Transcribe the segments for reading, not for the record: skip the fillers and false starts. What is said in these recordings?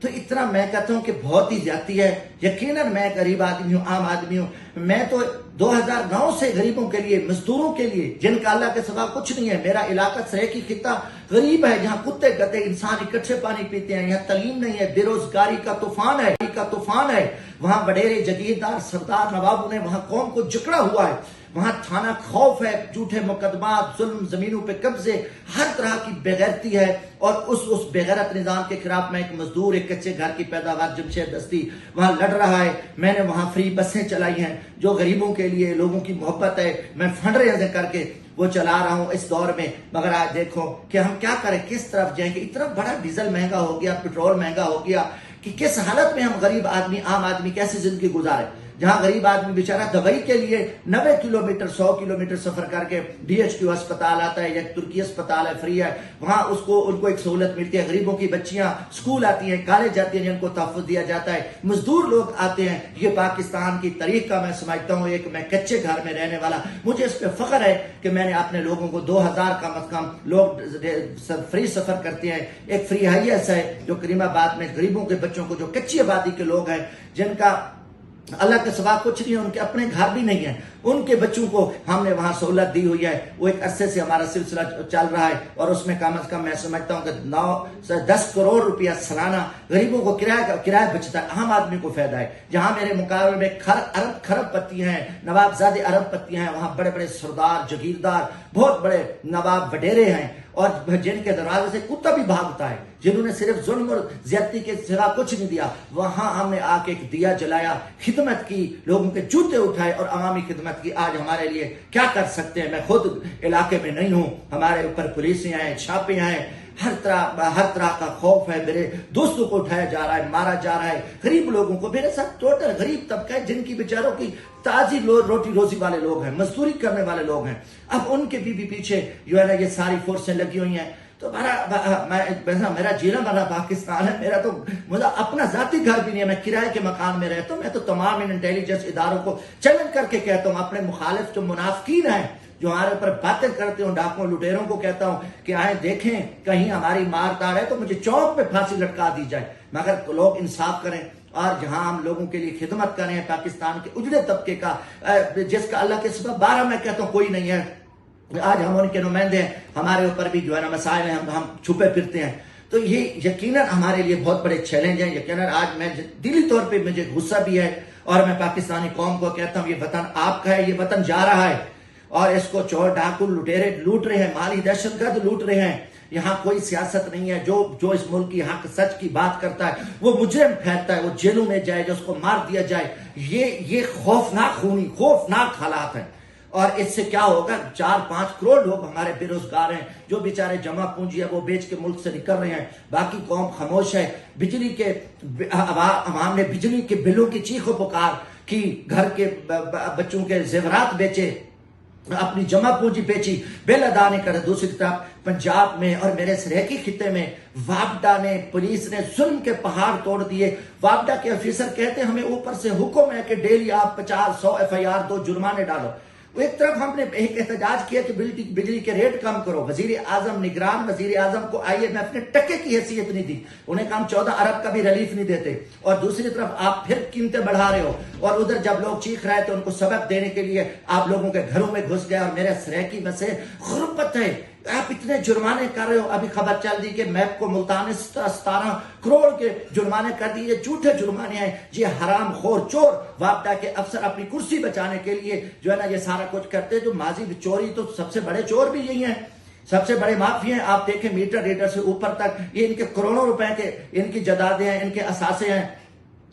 تو اتنا میں کہتا ہوں کہ بہت ہی زیادتی ہے. یقیناً میں غریب آدمی ہوں, عام آدمی ہوں. میں تو 2009 سے غریبوں کے لیے, مزدوروں کے لیے, جن کا اللہ کے سوا کچھ نہیں ہے. میرا علاقہ سریکی خطہ غریب ہے, جہاں کتے گدے انسان اکٹھے پانی پیتے ہیں. یہاں تعلیم نہیں ہے, بے روزگاری کا طوفان ہے. وہاں وڈیرے, جگیردار, سردار, نوابوں نے وہاں قوم کو جکڑا ہوا ہے. وہاں تھانہ خوف ہے, جھوٹے مقدمات, ظلم, زمینوں پہ قبضے, ہر طرح کی بےغیرتی ہے. اور اس بےغیرت نظام کے خلاف میں ایک مزدور, ایک کچے گھر کی پیداوار جمشید دستی وہاں لڑ رہا ہے. میں نے وہاں فری بسیں چلائی ہیں جو غریبوں کے لیے, لوگوں کی محبت ہے. میں فنڈ ریزنگ کر کے وہ چلا رہا ہوں اس دور میں. مگر آج دیکھو کہ ہم کیا کریں, کس طرف جائیں کہ اتنا بڑا ڈیزل مہنگا ہو گیا, پیٹرول مہنگا ہو گیا کہ کس حالت میں ہم غریب آدمی, عام آدمی کیسے زندگی گزارے. جہاں غریب آدمی بیچارہ دوائی کے لیے 90 کلومیٹر 100 کلومیٹر سفر کر کے DHQ ہسپتال آتا ہے یا ترکی ہسپتال ہے, فری ہے, وہاں ان کو ایک سہولت ملتی ہے. غریبوں کی بچیاں سکول آتی ہیں, کالج جاتی ہیں, جن کو تحفظ دیا جاتا ہے. مزدور لوگ آتے ہیں. یہ پاکستان کی تاریخ کا میں سمجھتا ہوں, ایک میں کچے گھر میں رہنے والا, مجھے اس پہ فخر ہے کہ میں نے اپنے لوگوں کو 2000 کم از کم لوگ فری سفر کرتے ہیں. ایک فری ہائیس ہے جو کریم آباد میں غریبوں کے بچوں کو, جو کچی آبادی کے لوگ ہیں, جن کا اللہ کے سوا کچھ نہیں ہے, ان کے اپنے گھر بھی نہیں ہیں, ان کے بچوں کو ہم نے وہاں سہولت دی ہوئی ہے. وہ ایک عرصے سے ہمارا سلسلہ چل رہا ہے اور اس میں کم از کم میں سمجھتا ہوں کہ 9 سے 10 کروڑ روپیہ سالانہ غریبوں کو کرایہ بچتا ہے. عام آدمی کو فائدہ ہے. جہاں میرے مقابلے میں کھرب پتی ہیں, نوابزادے ارب پتیاں ہیں, وہاں بڑے بڑے سردار, جگیردار, بہت بڑے نواب وڈیرے ہیں, اور جن کے دروازے سے کتا بھی بھاگتا ہے, جنہوں نے صرف ظلم اور زیادتی کے سوا کچھ نہیں دیا. وہاں ہم نے آ کے ایک دیا جلایا, خدمت کی, لوگوں کے جوتے اٹھائے اور عوامی خدمت کی. آج ہمارے لیے کیا کر سکتے ہیں؟ میں خود علاقے میں نہیں ہوں, ہمارے اوپر پولیسیں ہیں, چھاپے ہیں, ہر طرح کا خوف ہے. میرے دوستوں کو اٹھایا جا رہا ہے, مارا جا رہا ہے. غریب لوگوں کو, میرے ساتھ ٹوٹل غریب طبقہ ہے جن کی بیچاروں کی تازی روٹی روزی والے لوگ ہیں, مزدوری کرنے والے لوگ ہیں. اب ان کے بھی پیچھے جو ہے نا یہ ساری فورسیں لگی ہوئی ہیں. تو میرا جینا بنا پاکستان ہے. میرا تو مجھے اپنا ذاتی گھر بھی نہیں ہے, میں کرائے کے مکان میں رہتا ہوں. میں تو تمام انٹیلیجنس اداروں کو چیلنج کر کے کہتا ہوں, اپنے مخالف جو منافقین ہیں, جو ہمارے اوپر باتیں کرتے ہوں, ڈاکوں لٹیروں کو کہتا ہوں کہ آئیں دیکھیں کہیں ہماری مار تار ہے تو مجھے چوک پہ پھانسی لٹکا دی جائے. مگر لوگ انصاف کریں اور جہاں ہم لوگوں کے لیے خدمت کریں, پاکستان کے اجڑے طبقے کا, جس کا اللہ کے سوا 12 میں کہتا ہوں کوئی نہیں ہے. آج ہم ان کے نمائندے ہیں, ہمارے اوپر بھی جو ہے نا مسائل ہیں, ہم چھپے پھرتے ہیں. تو یہ یقیناً ہمارے لیے بہت بڑے چیلنج ہیں. یقیناً آج میں دلی طور پہ مجھے غصہ بھی ہے, اور میں پاکستانی قوم کو کہتا ہوں یہ وطن آپ کا ہے, یہ وطن جا رہا ہے, اور اس کو چور ڈاکو لٹیرے لوٹ رہے ہیں, مالی دہشت گرد لوٹ رہے ہیں. یہاں کوئی سیاست نہیں ہے. جو اس ملک کی حق سچ کی بات کرتا ہے وہ مجرم پھیلتا ہے, وہ جیلوں میں جائے, جو اس کو مار دیا جائے. یہ خوفناک حالات ہیں. اور اس سے کیا ہوگا, 4-5 کروڑ لوگ ہمارے بے روزگار ہیں, جو بیچارے جمع پونجی ہے وہ بیچ کے ملک سے نکل رہے ہیں. باقی قوم خاموش ہے. عوام نے بجلی کے بلوں کی چیخ و پکار کی, گھر کے بچوں کے زیورات بیچے, اپنی جمع پونجی بیچی, بل ادا نہیں کرے. دوسری طرف پنجاب میں اور میرے سریکی خطے میں واپڈا نے, پولیس نے ظلم کے پہاڑ توڑ دیے. واپڈا کے آفیسر کہتے ہیں ہمیں اوپر سے حکم ہے کہ ڈیلی آپ 50-100 FIR دو, جرمانے ڈالو. ایک طرف ہم نے ایک احتجاج کیا کہ بجلی کے ریٹ کم کرو. وزیر اعظم, نگران وزیر اعظم کو IMF نے ٹکے کی حیثیت نہیں دی, انہیں کہا ہم 14 ارب کا بھی ریلیف نہیں دیتے. اور دوسری طرف آپ پھر قیمتیں بڑھا رہے ہو, اور ادھر جب لوگ چیخ رہے تو ان کو سبق دینے کے لیے آپ لوگوں کے گھروں میں گھس گئے. اور میرے سریکی میں سے غربت ہے, آپ اتنے جرمانے کر رہے ہو. ابھی خبر چل دی کہ میپ کو ملتان 17 کروڑ کے جرمانے کر دیے. جھوٹے جرمانے ہیں. یہ حرام خور چور واپڈا کے افسر اپنی کرسی بچانے کے لیے جو ہے نا یہ سارا کچھ کرتے ہیں. جو ماضی چوری, تو سب سے بڑے چور بھی یہی ہیں, سب سے بڑے مافیا ہیں. آپ دیکھیں میٹر ریڈر سے اوپر تک یہ ان کے کروڑوں روپے کے ان کی جدادیں ہیں, ان کے اثاثے ہیں.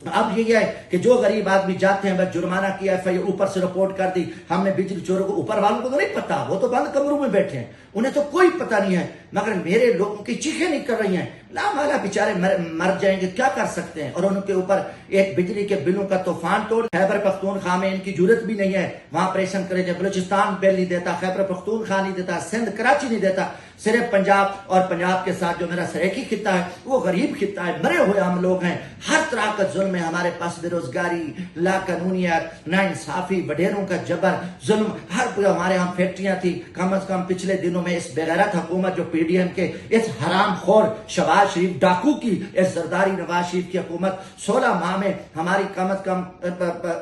اب یہ ہے کہ جو غریب آدمی جاتے ہیں, بس جرمانہ کیا, FIR اوپر سے رپورٹ کر دی. ہم نے بجلی چوروں کو, اوپر والوں کو تو نہیں پتا, وہ تو بند کمروں میں بیٹھے ہیں, انہیں تو کوئی پتہ نہیں ہے. مگر میرے لوگوں کی چیخیں نہیں کر رہی ہیں. لامالا بیچارے مر جائیں گے, کیا کر سکتے ہیں. اور ان کے اوپر ایک بجلی کے بلوں کا طوفان توڑ. خیبر پختونخوا میں ان کی جرت بھی نہیں ہے, وہاں آپریشن کرے جائے. بلوچستان بل نہیں دیتا, خیبر پختونخوا نہیں دیتا, سندھ کراچی نہیں دیتا. صرف پنجاب اور پنجاب کے ساتھ جو میرا سریکی خطہ ہے وہ غریب خطہ ہے، مرے ہوئے ہم لوگ ہیں، ہر طرح کا ظلم ہے ہمارے پاس، بے روزگاری، لا قانونیت، نا انصافی، وڈیروں کا جبر، ظلم، ہر ہمارے ہم فیکٹریاں تھی، کم از کم پچھلے دنوں میں اس بغیرت حکومت جو پی ڈی ایم کے اس حرام خور شہباز شریف ڈاکو کی، اس زرداری نواز شریف کی حکومت 16 ماہ میں ہماری کم از کم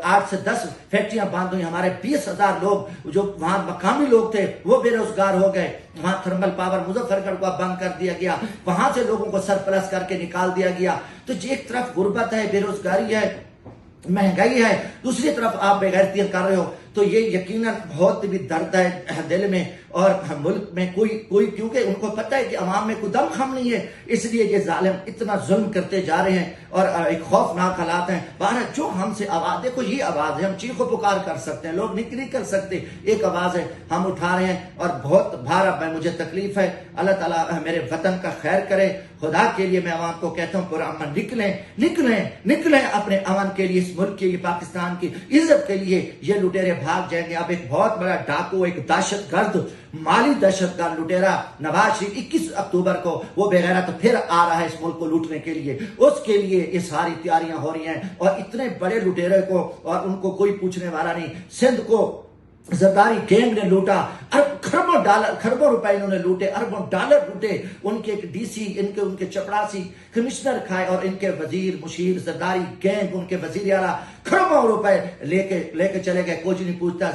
8 سے 10 فیکٹریاں بند ہوئی، ہمارے 20,000 لوگ جو وہاں مقامی لوگ تھے وہ بے روزگار ہو گئے، وہاں تھرمل پاور مظفر گڑھ کو بند کر دیا گیا، وہاں سے لوگوں کو سرپلس کر کے نکال دیا گیا۔ تو ایک طرف غربت ہے، بے روزگاری ہے، مہنگائی ہے، دوسری طرف آپ بے غیرتیاں کر رہے ہو، تو یہ یقیناً بہت بھی درد ہے دل میں، اور ملک میں کوئی کیونکہ ان کو پتہ ہے کہ عوام میں کوئی دم خم نہیں ہے، اس لیے یہ ظالم اتنا ظلم کرتے جا رہے ہیں اور ایک خوفناک حالات ہیں۔ بہرحال جو ہم سے آواز، دیکھو یہ آواز ہے، ہم چیخ و پکار کر سکتے ہیں، لوگ نہیں کر سکتے، ایک آواز ہے ہم اٹھا رہے ہیں، اور بہت بھارا مجھے تکلیف ہے۔ اللہ تعالیٰ میرے وطن کا خیر کرے، خدا کے لیے میں عوام کو کہتا ہوں پرامن نکلیں اپنے امن کے لیے، اس ملک کے لیے، پاکستان کی عزت کے لیے۔ یہ لٹیرے بھاگ جائیں گے۔ اب ایک بہت بڑا ڈاکو، ایک دہشت گرد، مالی دہشت گرد لٹیرا نواز شریف 21 اکتوبر کو وہ بے غیرت پھر آ رہا ہے اس ملک کو لوٹنے کے لیے، اس کے لیے یہ ساری تیاریاں ہو رہی ہیں، اور اتنے بڑے لٹیرے کو اور ان کو کوئی پوچھنے والا نہیں۔ سندھ کو زرداری گینگ نے لوٹا، کھربوں روپے انہوں نے لوٹے، اربوں ڈالر لوٹے، ان کے ڈی سی، ان کے چپڑاسی کمشنر کھائے، اور ان کے وزیر مشیر زرداری گینگ، ان کے وزیر اعلیٰ کھربوں روپے لے کے چلے گئے، کچھ نہیں پوچھتا۔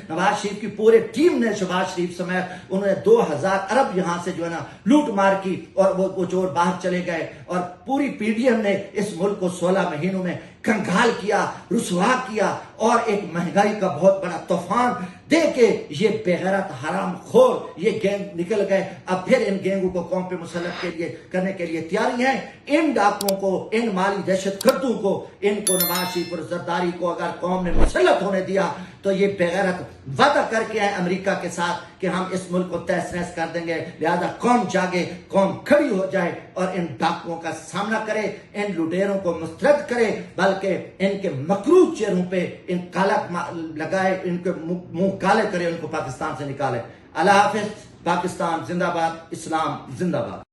نواز شریف کی پورے ٹیم نے شہباز شریف سمیت انہوں نے 2000 ارب یہاں سے جو ہے نا لوٹ مار کی، اور وہ چور باہر چلے گئے، اور پوری پی ڈی ایم نے اس ملک کو 16 مہینوں میں کنگال کیا، رسوا کیا، اور ایک مہنگائی کا بہت بڑا طوفان دے کے یہ بے غیرت حرام خور یہ گینگ نکل گئے۔ اب پھر ان گینگوں کو قوم پہ مسلط کرنے کے لیے تیاری ہے۔ ان ڈاکوؤں کو، ان مالی دہشت گردوں کو، ان کو نواز شریف اور زرداری کو اگر قوم نے مسلط ہونے دیا تو یہ بے غیرت وعدہ کر کے آئے امریکہ کے ساتھ کہ ہم اس ملک کو تہس نہس کر دیں گے، لہذا قوم جاگے، قوم کھڑی ہو جائے اور ان ڈاکوؤں کا سامنا کرے، ان لٹیروں کو مسترد کرے، بلکہ ان کے مکروہ چہروں پہ ان کالا لگائے، ان کے منہ کالے کرے، ان کو پاکستان سے نکالے۔ اللہ حافظ۔ پاکستان زندہ باد، اسلام زندہ باد۔